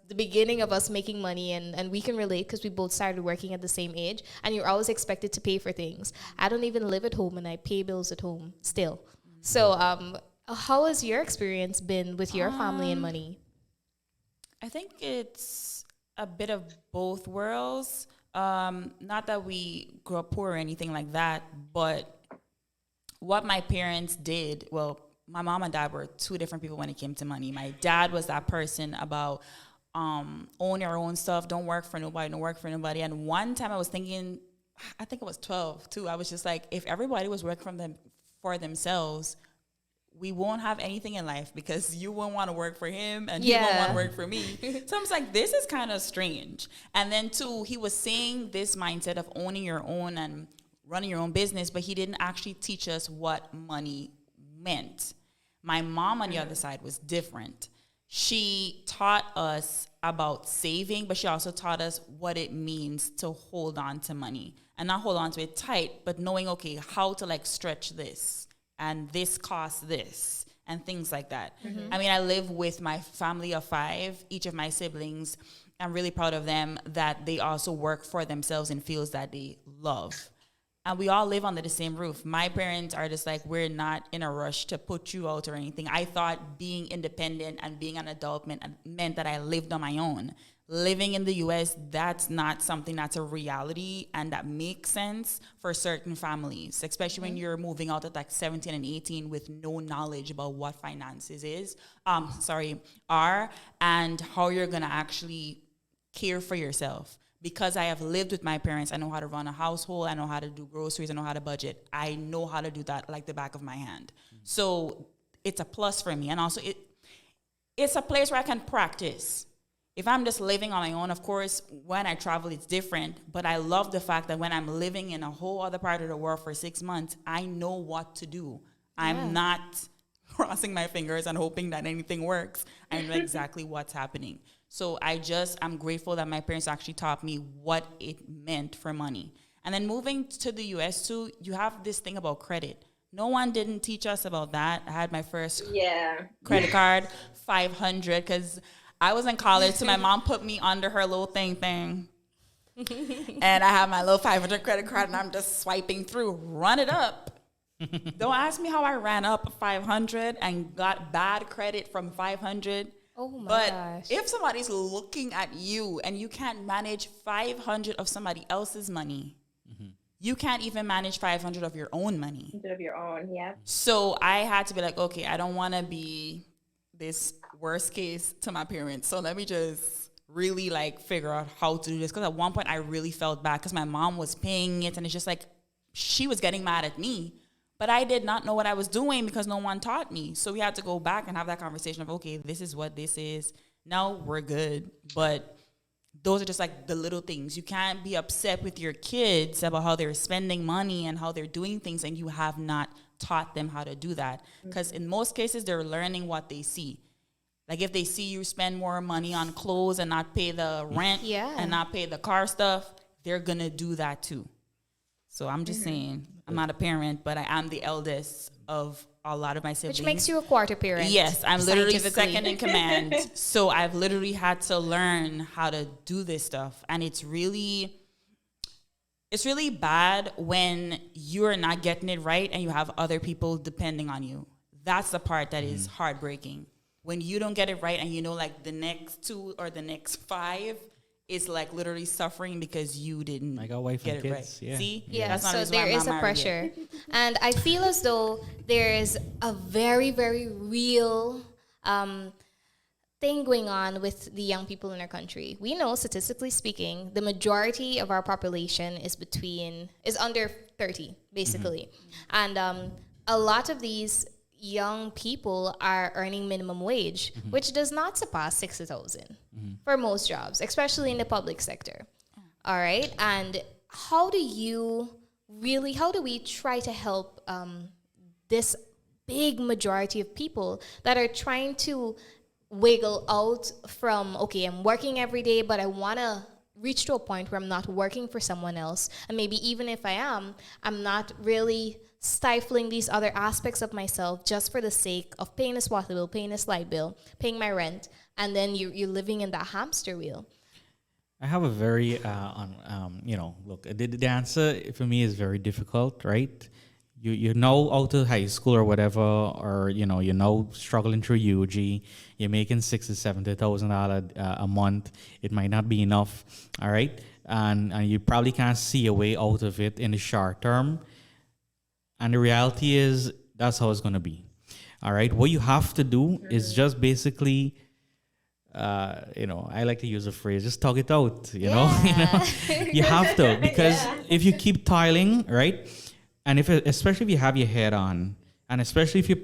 the beginning of us making money, and we can relate because we both started working at the same age, and you're always expected to pay for things. I don't even live at home and I pay bills at home still. So how has your experience been with your family and money? I think it's a bit of both worlds. Not that we grew up poor or anything like that, but what my parents did, well, my mom and dad were two different people when it came to money. My dad was that person about own your own stuff, don't work for nobody. And one time I was thinking, I think I was 12 too. I was just like, if everybody was working for themselves, we won't have anything in life because you won't want to work for him and he won't want to work for me. So I was like, this is kind of strange. And then too, he was saying this mindset of owning your own and running your own business, but he didn't actually teach us what money meant. My mom on the other side was different. She taught us about saving, but she also taught us what it means to hold on to money and not hold on to it tight, but knowing, okay, how to like stretch this and this costs this and things like that. I mean, I live with my family of 5, each of my siblings. I'm really proud of them that they also work for themselves in fields that they love. And we all live under the same roof. My parents are just like, we're not in a rush to put you out or anything. I thought being independent and being an adult meant that I lived on my own. Living in the US, that's not something that's a reality and that makes sense for certain families, especially when you're moving out at like 17 and 18 with no knowledge about what finances are and how you're gonna actually care for yourself. Because I have lived with my parents, I know how to run a household, I know how to do groceries, I know how to budget. I know how to do that like the back of my hand. So it's a plus for me. And also it's a place where I can practice. If I'm just living on my own, of course, when I travel, it's different. But I love the fact that when I'm living in a whole other part of the world for 6 months, I know what to do. I'm not crossing my fingers and hoping that anything works. I know exactly what's happening. So I'm grateful that my parents actually taught me what it meant for money. And then moving to the US too, you have this thing about credit. No one didn't teach us about that. I had my first credit card, $500, because I was in college, so my mom put me under her little thing. And I have my little $500 credit card, and I'm just swiping through, run it up. Don't ask me how I ran up $500 and got bad credit from $500. Oh my gosh. If somebody's looking at you and you can't manage $500 of somebody else's money, you can't even manage $500 of your own money. Of your own, yeah. So I had to be like, okay, I don't want to be this worst case to my parents. So let me just really like figure out how to do this. Because at one point I really felt bad because my mom was paying it, and it's just like she was getting mad at me. But I did not know what I was doing because no one taught me. So we had to go back and have that conversation of, okay, this is what this is. Now we're good. But those are just like the little things. You can't be upset with your kids about how they're spending money and how they're doing things, and you have not taught them how to do that. Because in most cases, they're learning what they see. Like if they see you spend more money on clothes and not pay the rent and not pay the car stuff, they're going to do that too. So I'm just saying, I'm not a parent, but I am the eldest of a lot of my siblings. Which makes you a quarter parent. Yes, I'm literally second in command. So I've literally had to learn how to do this stuff. And it's really bad when you're not getting it right and you have other people depending on you. That's the part that is heartbreaking. When you don't get it right and you know like the next 2 or the next 5 is like literally suffering because you didn't I got wife get and it kids. right. Yeah. See? Yeah, That's not so the reason why there I'm is not a married pressure. yet. And I feel as though there is a very, very real thing going on with the young people in our country. We know, statistically speaking, the majority of our population is under 30, basically. And a lot of these young people are earning minimum wage, which does not surpass 60,000 for most jobs, especially in the public sector. All right. And how do we try to help this big majority of people that are trying to wiggle out from, okay, I'm working every day, but I want to reach to a point where I'm not working for someone else. And maybe even if I am, I'm not really stifling these other aspects of myself just for the sake of paying this water bill, paying this light bill, paying my rent, and then you're living in that hamster wheel. I have a very, look, the answer for me is very difficult, right? You know out of high school or whatever, or you're now struggling through UG, you're making $60,000 to $70,000 a month. It might not be enough, all right, and you probably can't see a way out of it in the short term. And the reality is that's how it's gonna be, all right. What you have to do is just basically. I like to use a phrase, just tug it out, you know, you have to, because if you keep toiling, right? And especially if you have your head on, and especially if you're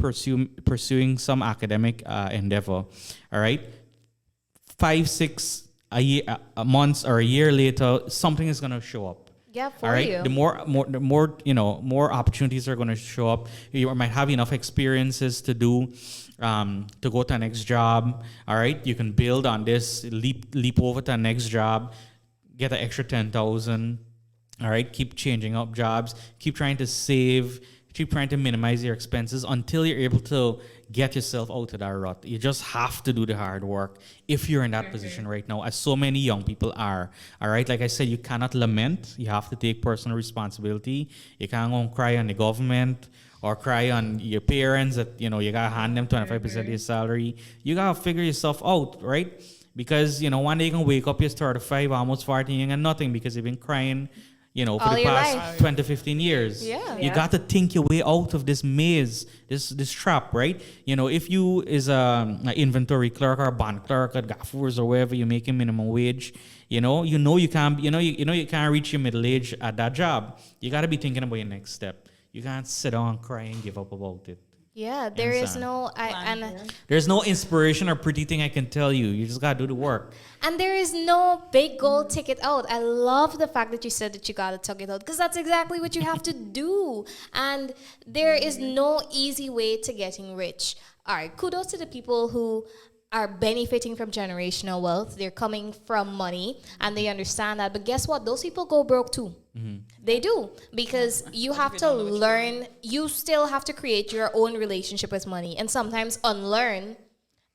pursuing some academic endeavor, all right, 5-6 months or a year later, something is going to show up. Yeah, for all right? you. The more opportunities are going to show up. You might have enough experiences to do, to go to the next job. All right, you can build on this, leap over to the next job, get an extra 10,000. All right, keep changing up jobs, keep trying to save, keep trying to minimize your expenses until you're able to get yourself out of that rut. You just have to do the hard work if you're in that position right now, as so many young people are. All right, like I said, you cannot lament. You have to take personal responsibility. You can't go and cry on the government or cry on your parents that, you got to hand them 25% of your salary. You got to figure yourself out, right? Because, one day you can wake up, you're 35, almost 40, and you got nothing because you've been crying, for all the your past life. 20 to 15 years. Yeah. You got to think your way out of this maze, this trap, right? If you is an inventory clerk or a bond clerk at Gaffurs or wherever you're making minimum wage, you can't you can't reach your middle age at that job. You got to be thinking about your next step. You can't sit down and cry and give up about it. Yeah, there is no There's no inspiration or pretty thing I can tell you. You just gotta do the work. And there is no big goal ticket out. I love the fact that you said that you gotta tug it out, because that's exactly what you have to do. And there is no easy way to getting rich. All right, kudos to the people who are benefiting from generational wealth. They're coming from money and they understand that. But guess what? Those people go broke too. They do, because you have to learn. You still have to create your own relationship with money, and sometimes unlearn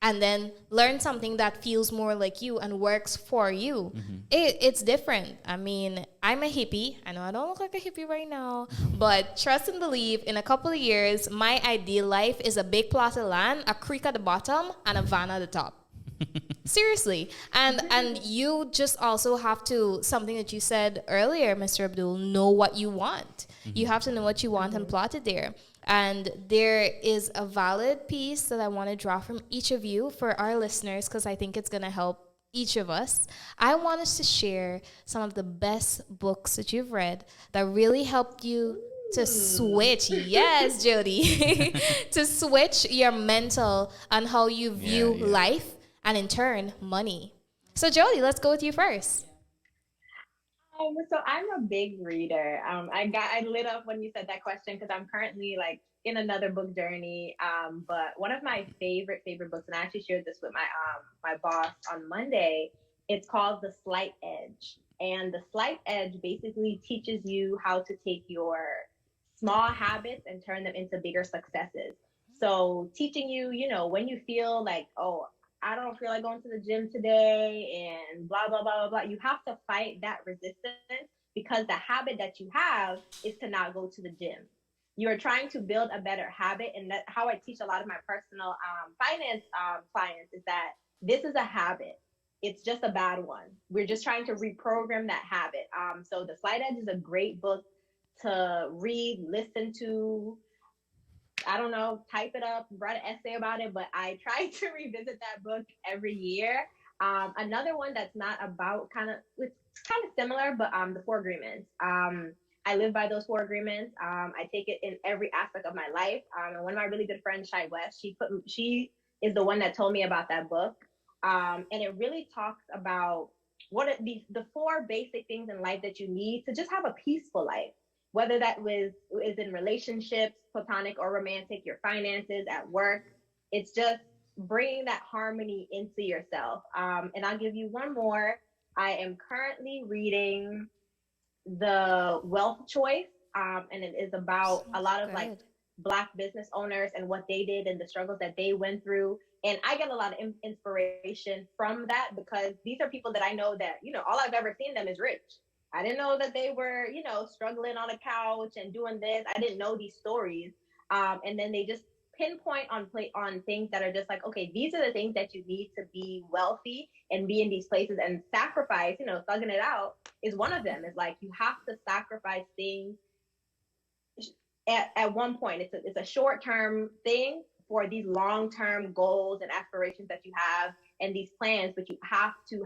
and then learn something that feels more like you and works for you. It's different. I mean, I'm a hippie. I know I don't look like a hippie right now, but trust and believe, in a couple of years, my ideal life is a big plot of land, a creek at the bottom, and a van at the top. Seriously. And you just also have to, something that you said earlier, Mr. Abdul, know what you want. You have to know what you want and plot it there. And there is a valid piece that I want to draw from each of you for our listeners, because I think it's going to help each of us. I want us to share some of the best books that you've read that really helped you to switch, yes, Jhadee, to switch your mental on how you view life and in turn money. So Jody, let's go with you first. So I'm a big reader. I lit up when you said that question because I'm currently like in another book journey. But one of my favorite books, and I actually shared this with my boss on Monday. It's called The Slight Edge, and The Slight Edge basically teaches you how to take your small habits and turn them into bigger successes. So teaching you, when you feel like, oh, I don't feel like going to the gym today and blah, blah, blah, blah, blah. You have to fight that resistance because the habit that you have is to not go to the gym. You are trying to build a better habit. And that's how I teach a lot of my personal finance clients is that this is a habit. It's just a bad one. We're just trying to reprogram that habit. So The Slight Edge is a great book to read, listen to, I don't know, type it up, write an essay about it, but I try to revisit that book every year. Another one that's not about it's kind of similar, but the Four Agreements. I live by those four agreements. I take it in every aspect of my life. And one of my really good friends, Shai West, she is the one that told me about that book. And it really talks about what are the four basic things in life that you need to just have a peaceful life, whether that is in relationships, platonic or romantic, your finances, at work. It's just bringing that harmony into yourself. And I'll give you one more. I am currently reading The Wealth Choice, and it is about a lot of like Black business owners and what they did and the struggles that they went through. And I get a lot of inspiration from that because these are people that I know that, all I've ever seen them is rich. I didn't know that they were, struggling on a couch and doing this. I didn't know these stories. And then they just pinpoint on things that are just like, okay, these are the things that you need to be wealthy and be in these places, and sacrifice, thugging it out is one of them. It's like you have to sacrifice things at one point. It's a short-term thing for these long-term goals and aspirations that you have and these plans, but you have to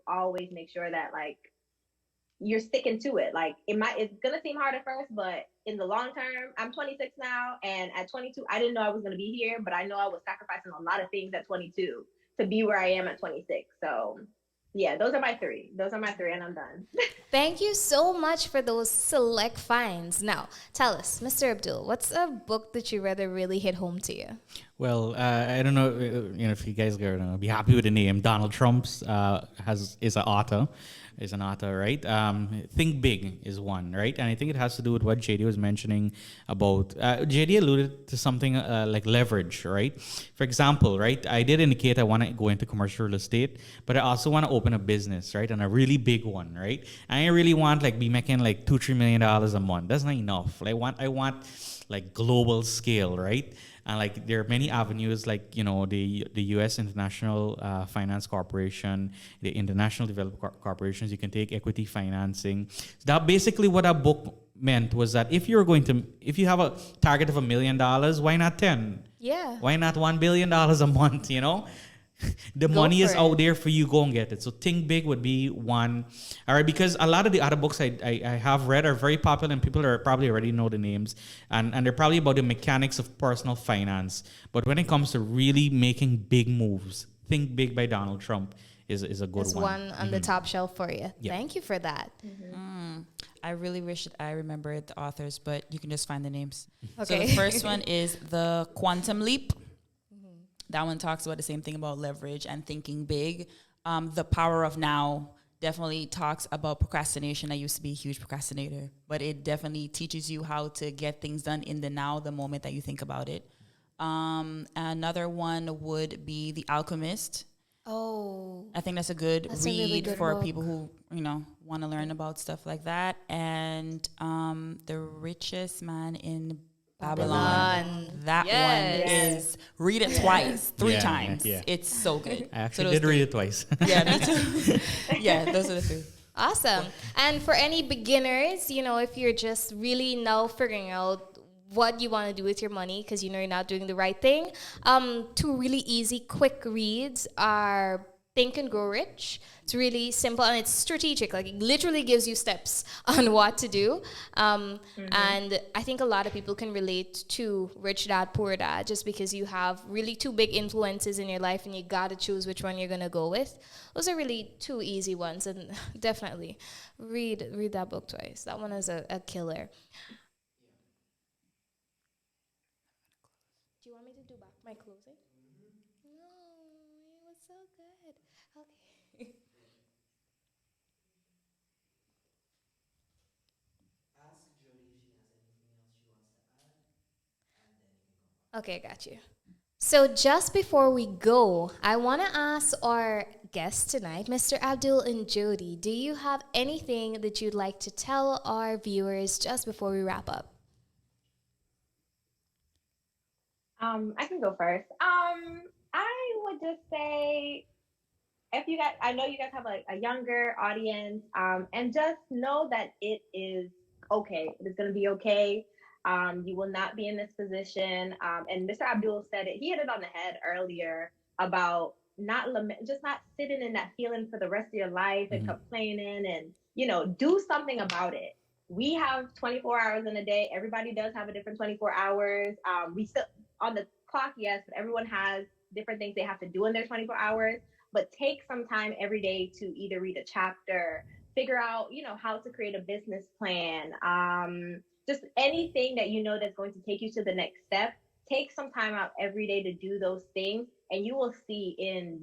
always make sure that like you're sticking to it. Like it's gonna seem hard at first, but in the long term, I'm 26 now, and at 22, I didn't know I was gonna be here, but I know I was sacrificing a lot of things at 22 to be where I am at 26. So yeah, those are my three, and I'm done. Thank you so much for those select finds. Now, tell us, Mr. Abdul, what's a book that you rather really hit home to you? Well, I don't know, if you guys are gonna be happy with the name. Donald Trump's is an author, right? Think Big is one, right? And I think it has to do with what Jhadee was mentioning about. Jhadee alluded to something like leverage, right? For example, right? I did indicate I want to go into commercial real estate, but I also want to open a business, right? And a really big one, right? I really want be making like $2-3 million a month. That's not enough. I want like global scale, right? And like there are many avenues like, the U.S. International Finance Corporation, the International Development Corporations. You can take equity financing. So that basically what our book meant was that if you have a target of $1 million, why not 10? Yeah. Why not $1 billion a month, The money is out there for you. Go and get it. So Think Big would be one. All right, because a lot of the other books I have read are very popular and people are probably already know the names. And they're probably about the mechanics of personal finance. But when it comes to really making big moves, Think Big by Donald Trump is a good It's one. one on the top shelf for you. Yeah. Thank you for that. I really wish that I remembered the authors, but you can just find the names. Okay. So the first one is The Quantum Leap. That one talks about the same thing about leverage and thinking big. The Power of Now definitely talks about procrastination. I used to be a huge procrastinator, but it definitely teaches you how to get things done in the now, the moment that you think about it. Another one would be The Alchemist. Oh. I think that's a good That's a read really good for book. people who, want to learn about stuff like that. And The Richest Man in Babylon. That Yes. one is read it twice, three times. Yeah. It's so good. I actually So did those read three. it twice. Yeah, me too. Yeah, those are the three. Awesome. And for any beginners, if you're just really now figuring out what you want to do with your money because you're not doing the right thing, two really easy, quick reads are Think and Grow Rich. It's really simple and it's strategic. Like it literally gives you steps on what to do. And I think a lot of people can relate to Rich Dad, Poor Dad just because you have really two big influences in your life and you got to choose which one you're going to go with. Those are really two easy ones and definitely read that book twice. That one is a killer. Do you want me to do back my closing? No, it was so good. Okay. Okay, got you. So just before we go, I want to ask our guests tonight, Mr. Abdul and Jhadee, do you have anything that you'd like to tell our viewers just before we wrap up? I can go first. I would just say if you guys, I know you guys have a younger audience, and just know that it is okay. It is going to be okay. You will not be in this position. And Mr. Abdul said it. He hit it on the head earlier about not just not sitting in that feeling for the rest of your life and complaining, and do something about it. We have 24 hours in a day. Everybody does have a different 24 hours. We still on the clock, yes, but everyone has different things they have to do in their 24 hours. But take some time every day to either read a chapter, figure out, how to create a business plan, just anything that that's going to take you to the next step. Take some time out every day to do those things, and you will see in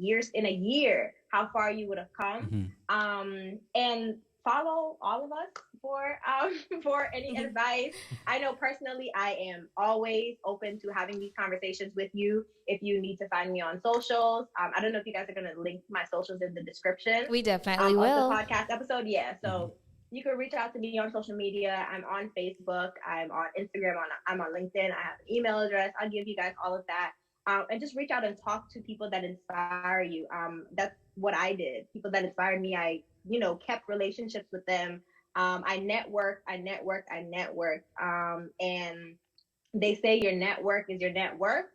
a year, how far you would have come. And follow all of us for for any advice. I know personally, I am always open to having these conversations with you. If you need to find me on socials, I don't know if you guys are going to link my socials in the description. We definitely of will. the podcast episode. Yeah, so you can reach out to me on social media. I'm on Facebook. I'm on Instagram. I'm on LinkedIn. I have an email address. I'll give you guys all of that. And just reach out and talk to people that inspire you. That's what I did. People that inspired me, I kept relationships with them. I networked. And they say your network is your net worth.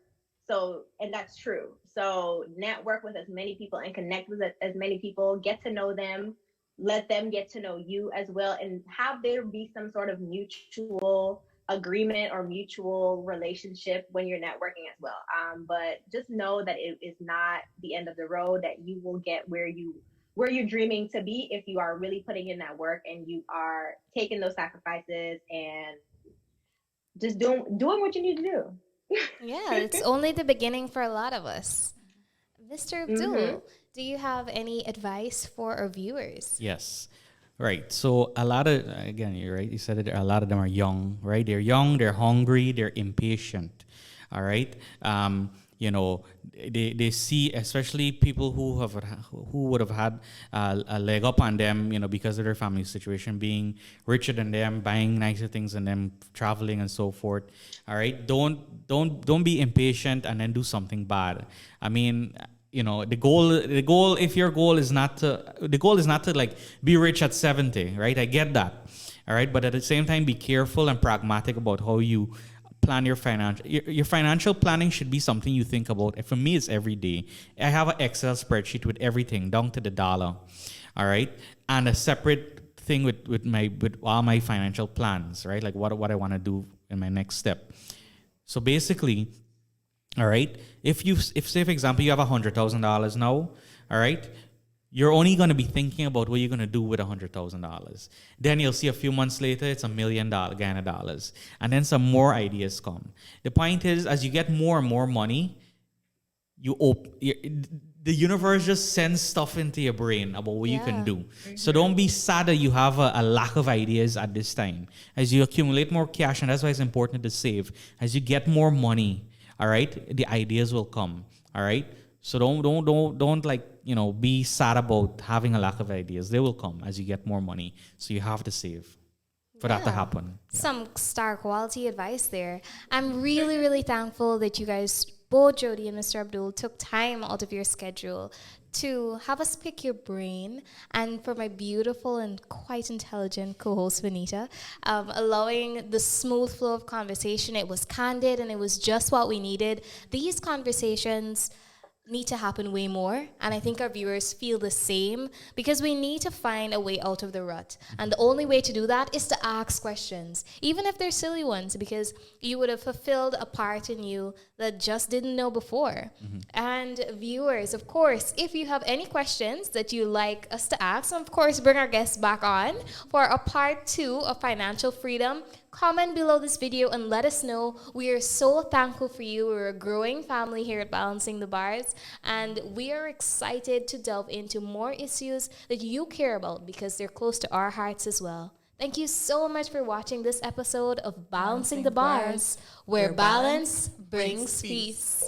So, and that's true. So network with as many people and connect with as many people, get to know them, let them get to know you as well, and have there be some sort of mutual agreement or mutual relationship when you're networking as well. But just know that it is not the end of the road, that you will get where you're dreaming to be if you are really putting in that work and you are taking those sacrifices and just doing what you need to do. Yeah, it's only the beginning for a lot of us. Mr. Abdul, do you have any advice for our viewers? Yes. Right. So a lot of, again, you're right. You said it, a lot of them are young, right? They're young, they're hungry, they're impatient. All right. They see, especially people who would have had a leg up on them, because of their family situation, being richer than them, buying nicer things than them, traveling and so forth. All right. Don't be impatient and then do something bad. I mean, the goal, if your goal is not to like be rich at 70, right? I get that. All right. But at the same time, be careful and pragmatic about how you plan your financial planning should be something you think about. For me, it's every day. I have an Excel spreadsheet with everything down to the dollar. All right. And a separate thing with all my financial plans, right? Like what I want to do in my next step. So basically, all right, if say for example you have $100,000 now, all right, you're only going to be thinking about what you're going to do with $100,000. Then you'll see a few months later it's $1 million Ghana dollars, and then some more ideas come. The point is, as you get more and more money, the universe just sends stuff into your brain about what you can do. So don't be sad that you have a lack of ideas at this time. As you accumulate more cash, and that's why it's important to save. As you get more money, all right, the ideas will come. All right. So don't be sad about having a lack of ideas. They will come as you get more money. So you have to save for that to happen. Yeah. Some star quality advice there. I'm really, really thankful that you guys, both Jhadee and Mr. Abdul, took time out of your schedule to have us pick your brain, and for my beautiful and quite intelligent co-host Juanita, allowing the smooth flow of conversation. It was candid and it was just what we needed. These conversations need to happen way more. And I think our viewers feel the same because we need to find a way out of the rut. And the only way to do that is to ask questions, even if they're silly ones, because you would have fulfilled a part in you that just didn't know before. And viewers, of course, if you have any questions that you like us to ask, of course, bring our guests back on for a part 2 of financial freedom. Comment below this video and let us know. We are so thankful for you. We're a growing family here at Balancing the Bars, and we are excited to delve into more issues that you care about because they're close to our hearts as well. Thank you so much for watching this episode of Balancing the Bars, where balance brings peace.